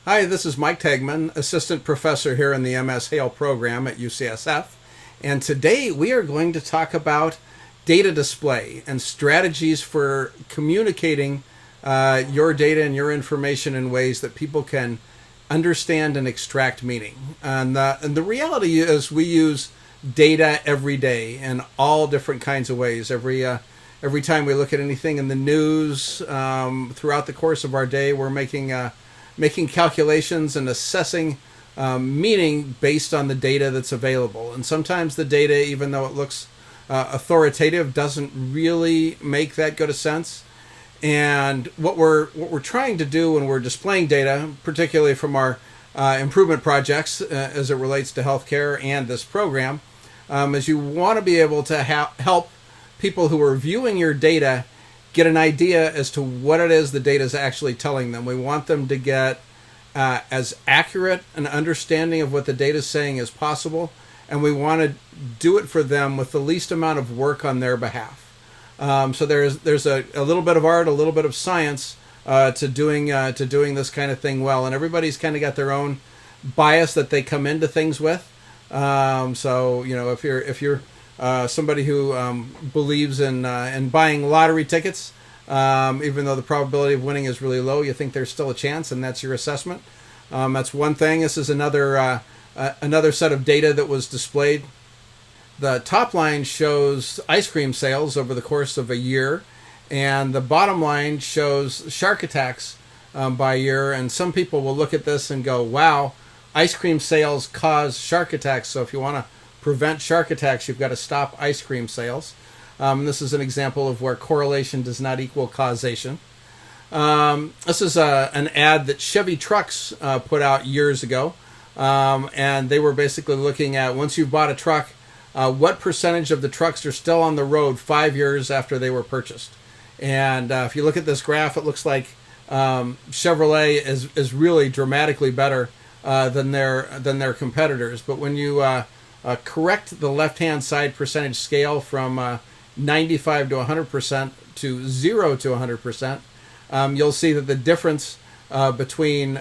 Hi, this is Mike Tegman, Assistant Professor here in the MS Hale program at UCSF. And today we are going to talk about data display and strategies for communicating your data and your information in ways that people can understand and extract meaning. And the reality is we use data every day in all different kinds of ways. Every time we look at anything in the news, throughout the course of our day, we're making calculations and assessing meaning based on the data that's available. And sometimes the data, even though it looks authoritative, doesn't really make that good a sense. And what we're trying to do when we're displaying data, particularly from our improvement projects as it relates to healthcare and this program, is you want to be able to help people who are viewing your data get an idea as to what it is the data is actually telling them. We want them to get as accurate an understanding of what the data is saying as possible, and we want to do it for them with the least amount of work on their behalf. So there's a little bit of art, a little bit of science to doing this kind of thing well, and everybody's kind of got their own bias that they come into things with. So if you're somebody who believes in buying lottery tickets, even though the probability of winning is really low, you think there's still a chance, and that's your assessment. That's one thing. This is another set of data that was displayed. The top line shows ice cream sales over the course of a year, and the bottom line shows shark attacks by year. And some people will look at this and go, wow, ice cream sales cause shark attacks, so if you want to prevent shark attacks, you've got to stop ice cream sales. This is an example of where correlation does not equal causation. This is an ad that Chevy Trucks put out years ago, and they were basically looking at, once you've bought a truck, what percentage of the trucks are still on the road 5 years after they were purchased. And if you look at this graph, it looks like Chevrolet is really dramatically better than their competitors. But when you correct the left-hand side percentage scale from 95 to 100% to 0 to 100%, you'll see that the difference between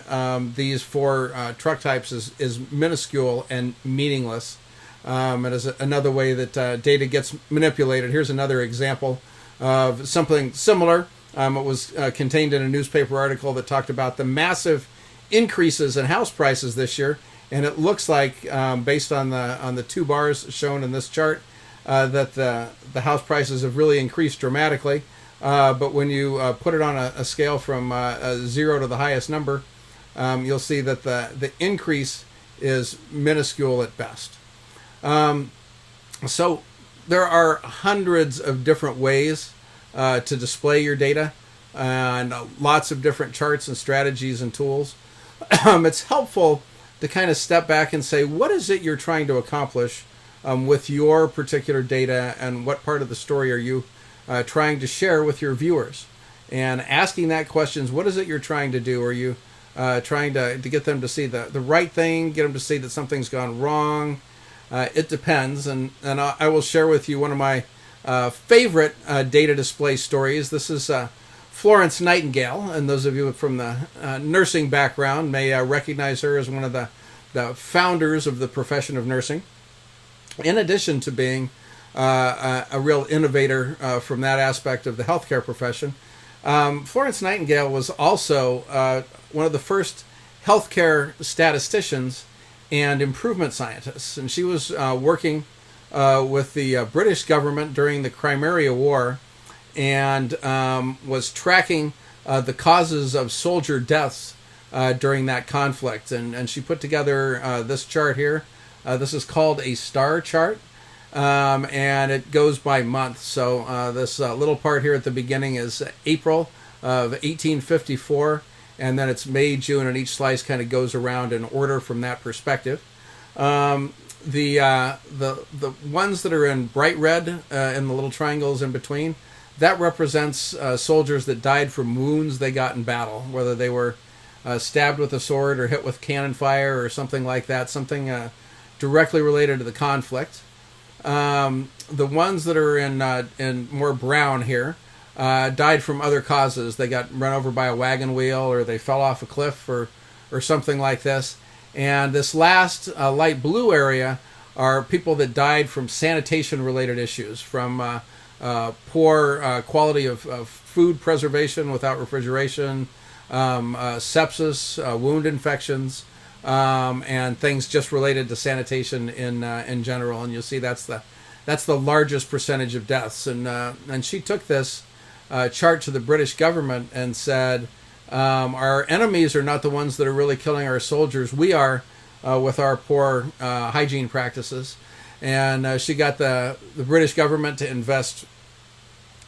these four truck types is minuscule and meaningless. It is another way that data gets manipulated. Here's another example of something similar. It was contained in a newspaper article that talked about the massive increases in house prices this year. And it looks like, based on the two bars shown in this chart, that the house prices have really increased dramatically. But when you put it on a scale from 0 to the highest number, you'll see that the increase is minuscule at best. So there are hundreds of different ways to display your data, and lots of different charts and strategies and tools. It's helpful to kind of step back and say, what is it you're trying to accomplish with your particular data, and what part of the story are you trying to share with your viewers? And asking that questions, what is it you're trying to do? Are you trying to get them to see the right thing, get them to see that something's gone wrong? It depends, and I will share with you one of my favorite data display stories. This is Florence Nightingale, and those of you from the nursing background may recognize her as one of the founders of the profession of nursing. In addition to being a real innovator from that aspect of the healthcare profession, Florence Nightingale was also one of the first healthcare statisticians and improvement scientists, and she was working with the British government during the Crimea War, and was tracking the causes of soldier deaths during that conflict. And she put together this chart here. This is called a star chart, and it goes by month. So this little part here at the beginning is April of 1854, and then it's May, June, and each slice kind of goes around in order from that perspective. The ones that are in bright red in the little triangles in between, that represents soldiers that died from wounds they got in battle, whether they were stabbed with a sword or hit with cannon fire or something like that, something directly related to the conflict. The ones that are in more brown here died from other causes. They got run over by a wagon wheel, or they fell off a cliff for or something like this. And this last light blue area are people that died from sanitation-related issues, from poor quality of food preservation without refrigeration, sepsis, wound infections, and things just related to sanitation in general. And you'll see that's the largest percentage of deaths. And she took this chart to the British government and said, our enemies are not the ones that are really killing our soldiers. We are, with our poor hygiene practices. And she got the British government to invest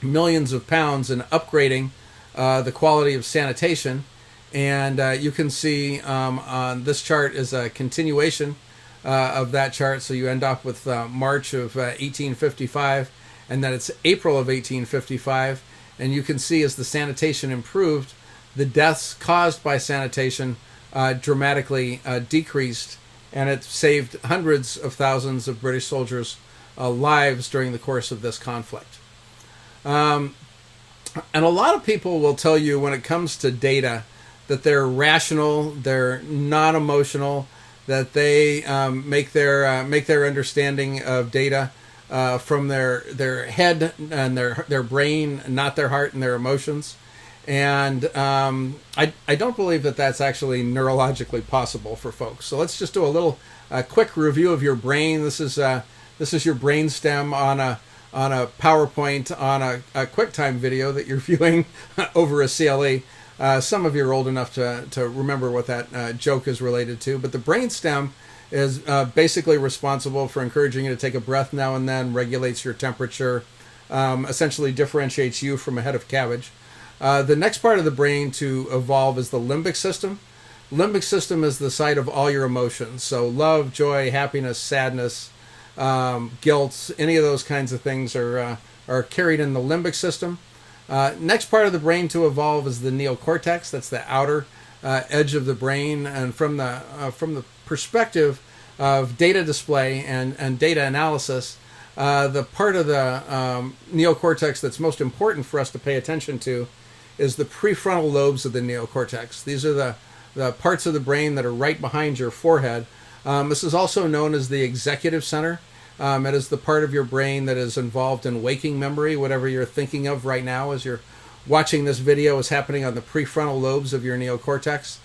millions of pounds in upgrading the quality of sanitation. And you can see on this chart is a continuation of that chart. So you end up with March of 1855, and then it's April of 1855. And you can see as the sanitation improved, the deaths caused by sanitation dramatically decreased, and it saved hundreds of thousands of British soldiers' lives during the course of this conflict. And a lot of people will tell you when it comes to data that they're rational, they're non-emotional, that they make their understanding of data from their head and their brain, not their heart and their emotions. And I don't believe that that's actually neurologically possible for folks. So let's just do a little quick review of your brain. This is your brain stem on a PowerPoint on a QuickTime video that you're viewing over a CLE. Some of you are old enough to remember what that joke is related to. But the brain stem is basically responsible for encouraging you to take a breath now and then, regulates your temperature, essentially differentiates you from a head of cabbage. The next part of the brain to evolve is the limbic system. Limbic system is the site of all your emotions. So love, joy, happiness, sadness, guilt, any of those kinds of things are carried in the limbic system. Next part of the brain to evolve is the neocortex. That's the outer edge of the brain. And from the perspective of data display and data analysis, the part of the neocortex that's most important for us to pay attention to is the prefrontal lobes of the neocortex. These are the parts of the brain that are right behind your forehead. This is also known as the executive center. It is the part of your brain that is involved in waking memory. Whatever you're thinking of right now as you're watching this video is happening on the prefrontal lobes of your neocortex.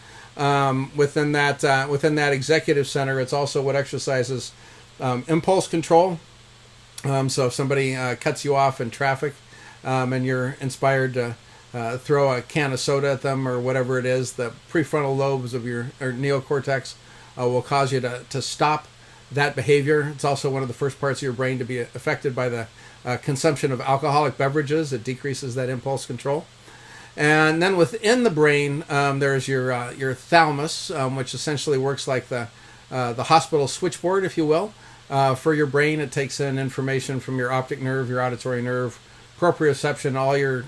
Within that executive center, it's also what exercises impulse control. So if somebody cuts you off in traffic and you're inspired to throw a can of soda at them or whatever it is, the prefrontal lobes of your neocortex will cause you to stop that behavior. It's also one of the first parts of your brain to be affected by the consumption of alcoholic beverages. It decreases that impulse control. And then within the brain, there's your thalamus, which essentially works like the hospital switchboard, if you will. For your brain, it takes in information from your optic nerve, your auditory nerve, proprioception,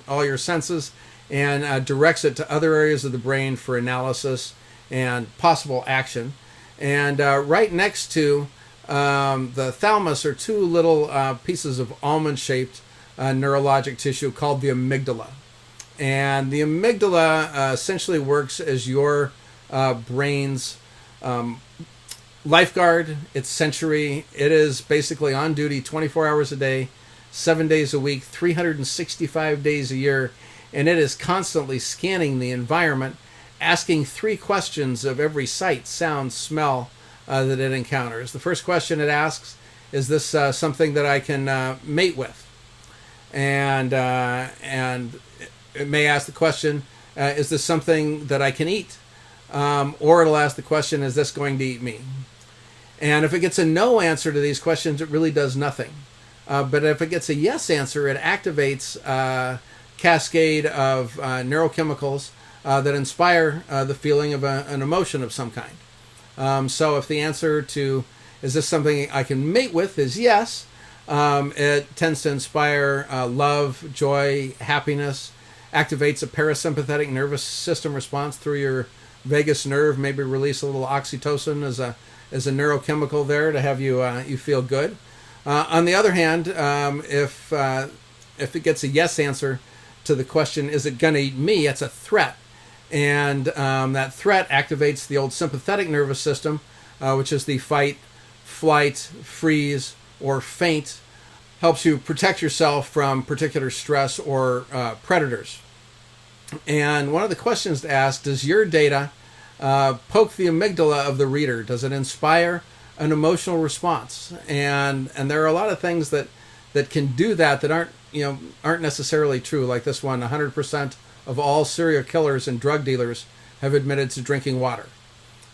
all your senses, and directs it to other areas of the brain for analysis and possible action. And right next to the thalamus are two little pieces of almond-shaped neurologic tissue called the amygdala. And the amygdala essentially works as your brain's lifeguard. It's sensory. It is basically on duty 24 hours a day, 7 days a week, 365 days a year, and it is constantly scanning the environment, asking 3 questions of every sight, sound, smell that it encounters. The first question it asks, is this something that I can mate with? And it may ask the question, is this something that I can eat? Or it'll ask the question, is this going to eat me? And if it gets a no answer to these questions, it really does nothing. But if it gets a yes answer, it activates a cascade of neurochemicals that inspire the feeling of an emotion of some kind. So if the answer to, is this something I can mate with, is yes, it tends to inspire love, joy, happiness, activates a parasympathetic nervous system response through your vagus nerve, maybe release a little oxytocin as a neurochemical there to have you feel good. On the other hand, if it gets a yes answer to the question, is it going to eat me? It's a threat. And that threat activates the old sympathetic nervous system, which is the fight, flight, freeze, or faint. Helps you protect yourself from particular stress or predators. And one of the questions to ask, does your data poke the amygdala of the reader? Does it inspire an emotional response? And there are a lot of things that can do that aren't necessarily true. Like this one, 100% of all serial killers and drug dealers have admitted to drinking water.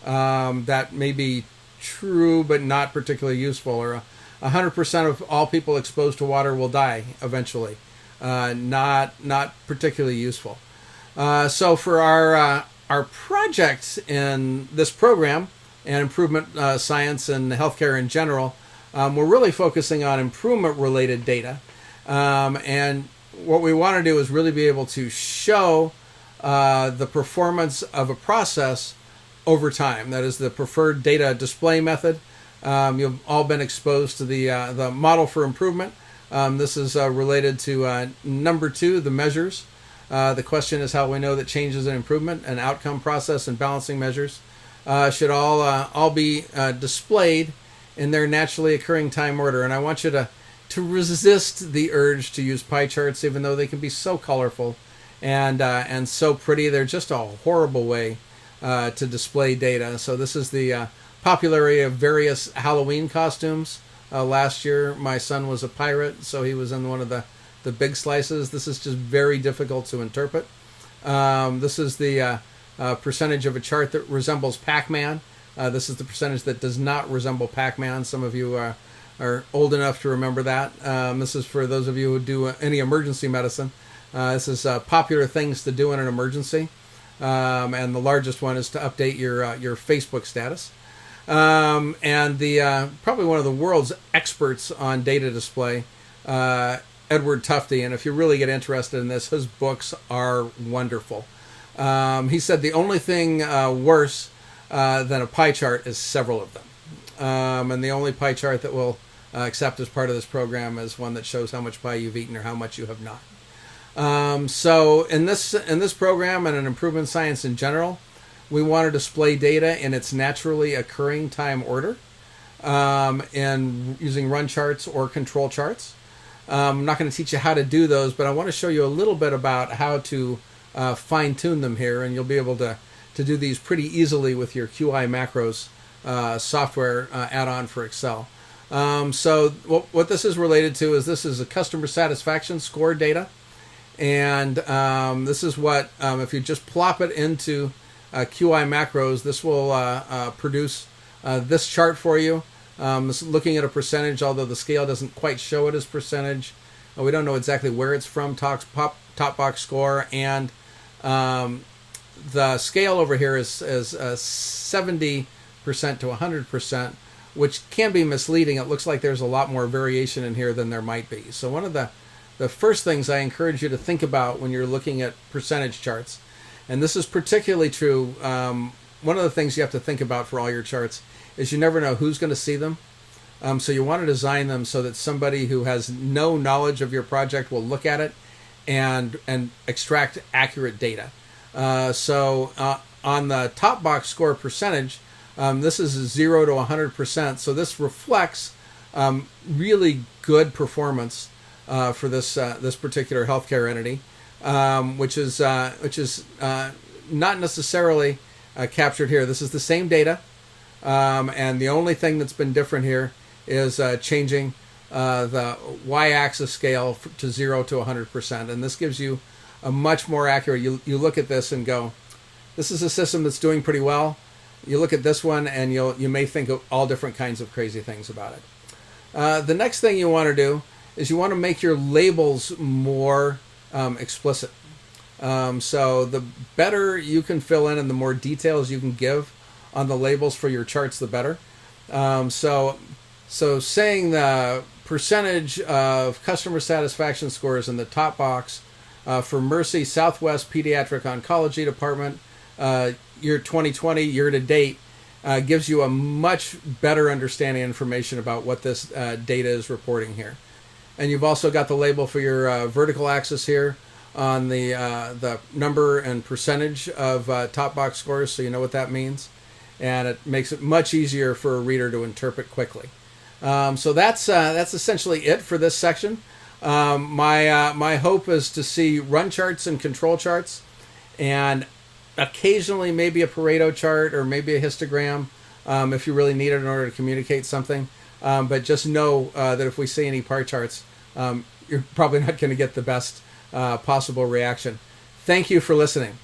That may be true, but not particularly useful. Or 100% of all people exposed to water will die eventually. Not particularly useful. So for our project in this program and improvement science and healthcare in general, we're really focusing on improvement-related data. And what we want to do is really be able to show the performance of a process over time. That is the preferred data display method. You've all been exposed to the model for improvement. This is related to number 2, the measures. The question is how we know that changes in improvement and outcome process and balancing measures should all be displayed in their naturally occurring time order. And I want you to resist the urge to use pie charts, even though they can be so colorful and so pretty. They're just a horrible way to display data. So this is the popularity of various Halloween costumes. Last year, my son was a pirate, so he was in one of the big slices. This is just very difficult to interpret. This is the percentage of a chart that resembles Pac-Man. This is the percentage that does not resemble Pac-Man. Some of you are old enough to remember that. This is for those of you who do any emergency medicine. This is popular things to do in an emergency. And the largest one is to update your Facebook status. And the probably one of the world's experts on data display, Edward Tufte, and if you really get interested in this, his books are wonderful. He said the only thing worse than a pie chart is several of them. And the only pie chart that we'll accept as part of this program is one that shows how much pie you've eaten or how much you have not. So in this program and in improvement science in general, we want to display data in its naturally occurring time order and using run charts or control charts. I'm not going to teach you how to do those, but I want to show you a little bit about how to fine-tune them here, and you'll be able to do these pretty easily with your QI macros software add-on for Excel. So what this is related to is this is a customer satisfaction score data, and this is what, if you just plop it into QI macros, this will produce this chart for you. Looking at a percentage, although the scale doesn't quite show it as percentage. We don't know exactly where it's from, top box score, and the scale over here is 70% to 100%, which can be misleading. It looks like there's a lot more variation in here than there might be. So one of the first things I encourage you to think about when you're looking at percentage charts, and this is particularly true, one of the things you have to think about for all your charts is you never know who's going to see them. So you want to design them so that somebody who has no knowledge of your project will look at it and extract accurate data. So on the top box score percentage, this is 0 to 100%. So this reflects really good performance for this particular healthcare entity, which is not necessarily captured here. This is the same data. And the only thing that's been different here is changing the y-axis scale to 0 to 100%. And this gives you a much more accurate, you look at this and go, this is a system that's doing pretty well. You look at this one and you may think of all different kinds of crazy things about it. The next thing you want to do is you want to make your labels more explicit. So the better you can fill in and the more details you can give on the labels for your charts, the better. So saying the percentage of customer satisfaction scores in the top box for Mercy Southwest Pediatric Oncology Department, year 2020, year to date, gives you a much better understanding information about what this data is reporting here. And you've also got the label for your vertical axis here. on the number and percentage of top box scores, so you know what that means, and it makes it much easier for a reader to interpret quickly. So that's essentially it for this section. My hope is to see run charts and control charts, and occasionally maybe a Pareto chart or maybe a histogram if you really need it in order to communicate something. But just know that if we see any par charts, you're probably not going to get the best possible reaction. Thank you for listening.